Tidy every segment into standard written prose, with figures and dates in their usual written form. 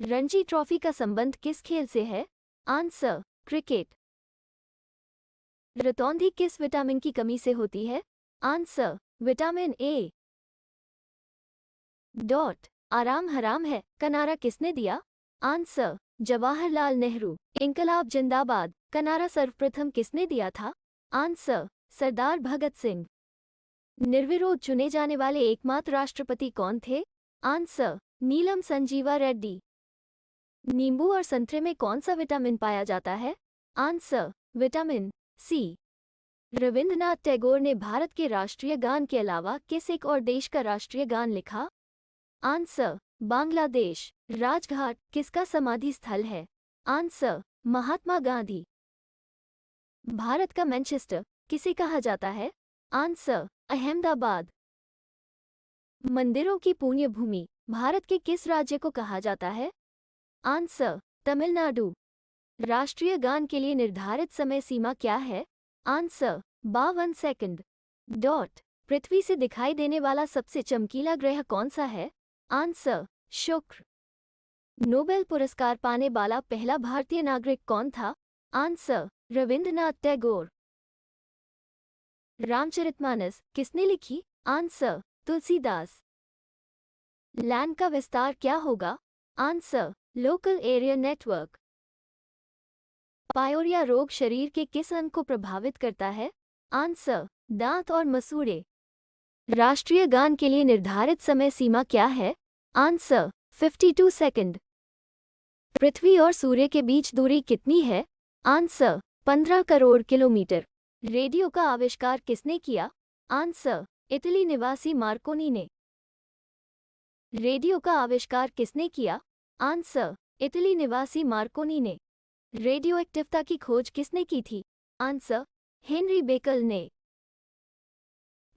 Ranji trophy का संबंध किस खेल से है? Answer, cricket. रतौंधी किस विटामिन की कमी से होती है? Answer, vitamin A. डॉट, आराम हराम है का नारा किसने दिया? आंसर, जवाहरलाल नेहरू। इंकलाब जिंदाबाद का नारा सर्वप्रथम किसने दिया था? आंसर, सरदार भगत सिंह। निर्विरोध चुने जाने वाले एकमात्र राष्ट्रपति कौन थे? आंसर, नीलम संजीवा रेड्डी। नींबू और संतरे में कौन सा विटामिन पाया जाता है? Answer, vitamin C. Rabindranath Tagore ने भारत के राष्ट्रीय गान के अलावा किस एक और देश का राष्ट्रीय गान लिखा? आंसर, बांग्लादेश। राजघाट किसका समाधि स्थल है? आंसर, महात्मा गांधी। भारत का मैनचेस्टर किसे कहा जाता है? आंसर, अहमदाबाद। मंदिरों की पुण्य भूमि भारत के किस राज्य को कहा जाता है? आंसर, तमिलनाडु। राष्ट्रीय गान के लिए निर्धारित समय सीमा क्या है? Answer, 52 second. डॉट, पृथ्वी से दिखाई देने वाला सबसे चमकीला ग्रह कौन सा है? आंसर, शुक्र। नोबेल पुरस्कार पाने वाला पहला भारतीय नागरिक कौन था? आंसर, रविंद्रनाथ टैगोर। रामचरितमानस किसने लिखी? आंसर, तुलसीदास। लैन का विस्तार क्या होगा? Answer, local area network. Pyorrhoea रोग शरीर के किस अंग को प्रभावित करता है? आंसर, दांत और मसूड़े। राष्ट्रीय गान के लिए निर्धारित समय सीमा क्या है? Answer, 52 second. पृथ्वी और सूर्य के बीच दूरी कितनी है? Answer, 15 crore kilometre. रेडियो का आविष्कार किसने किया? आंसर, इटली निवासी मार्कोनी ने। रेडियो का आविष्कार किसने किया? आंसर, इटली निवासी मार्कोनी ने। रेडियो एक्टिवता की खोज किसने की थी? आंसर, हेनरी बेकल ने।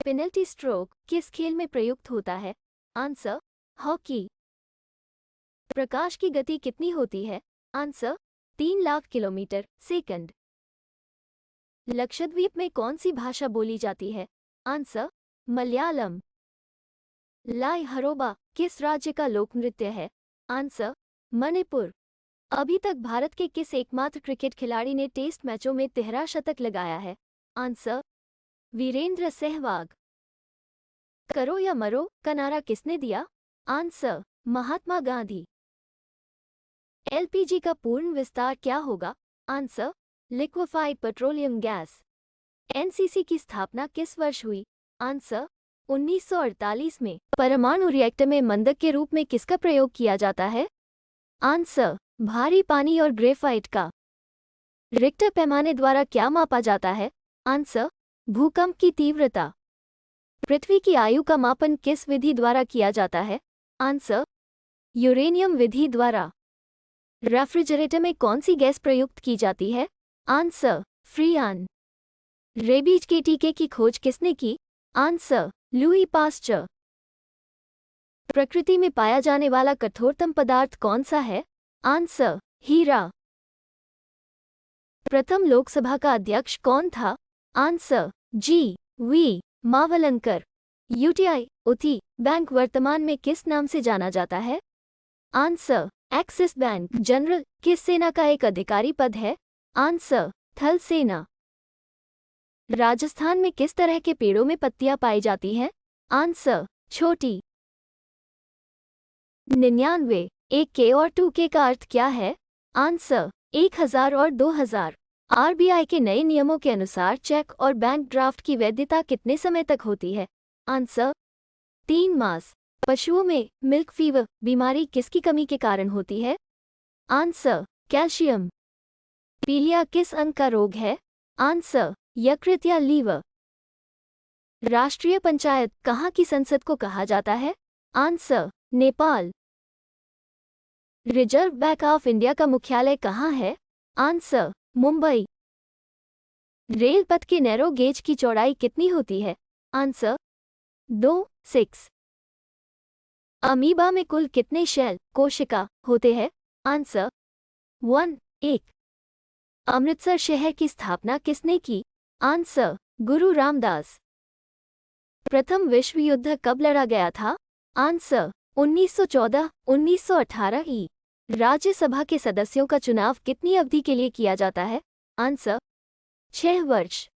पेनल्टी स्ट्रोक किस खेल में प्रयुक्त होता है? Answer, hockey. प्रकाश की गति कितनी होती है? Answer, 3 lakh kilometre second. Lakshadweep में कौन सी भाषा बोली जाती है? आंसर, मलयालम। लाई हरोबा किस राज्य का लोक नृत्य है? आंसर, मणिपुर। अभी तक भारत के किस एकमात्र क्रिकेट खिलाड़ी ने टेस्ट मैचों में 13 शतक लगाया है? आंसर, वीरेंद्र सहवाग। करो या मरो का नारा किसने दिया? आंसर, महात्मा गांधी। एलपीजी का पूर्ण विस्तार क्या होगा? Answer, liquefied petroleum gas. NCC की स्थापना किस वर्ष हुई? आंसर, 1948 में। परमाणु रिएक्टर में मंदक के रूप में किसका प्रयोग किया जाता है? आंसर, भारी पानी और ग्रेफाइट का। रिक्टर पैमाने द्वारा क्या मापा जाता है? आंसर, भूकंप की तीव्रता। पृथ्वी की आयु का मापन किस विधि द्वारा किया जाता है? आंसर, यूरेनियम विधि द्वारा। रेफ्रिजरेटर में कौन सी गैस प्रयुक्त की जाती है? Answer, freon. रेबीज के टीके की खोज किसने की? Answer, Louis Pasteur. प्रकृति में पाया जाने वाला कठोरतम पदार्थ कौन सा है? आंसर, हीरा। प्रथम लोकसभा का अध्यक्ष कौन था? Answer, G V. मावलंकर। यूटीआई उठी बैंक वर्तमान में किस नाम से जाना जाता है? Answer, axis bank. जनरल किस सेना का एक अधिकारी पद है? आंसर, थल सेना। राजस्थान में किस तरह के पेड़ों में पत्तियां पाई जाती हैं? आंसर, छोटी। 99, 1K और 2K का अर्थ क्या है? आंसर, 1000 और 2000। आरबीआई के नए नियमों के अनुसार चेक और बैंक ड्राफ्ट की वैधता कितने समय तक होती है? आंसर, 3 मास। पशुओं में मिल्क फीवर बीमारी किसकी कमी के कारण होती है? Answer, calcium. पीलिया किस अंग का रोग है? आंसर, यकृत या लीवर। राष्ट्रीय पंचायत कहाँ की संसद को कहा जाता है? Answer, Nepal. Reserve bank of India का मुख्यालय कहाँ है? आंसर, मुंबई। रेल पथ के नैरो गेज की चौड़ाई कितनी होती है? आंसर, 2.6। अमीबा में कुल कितने शेल कोशिका होते हैं? आंसर, 1. अमृतसर शहर की स्थापना किसने की? आंसर, गुरु रामदास। प्रथम विश्व युद्ध कब लड़ा गया था? आंसर, 1914, 1918 ई। राज्यसभा के सदस्यों का चुनाव कितनी अवधि के लिए किया जाता है? आंसर 6 वर्ष।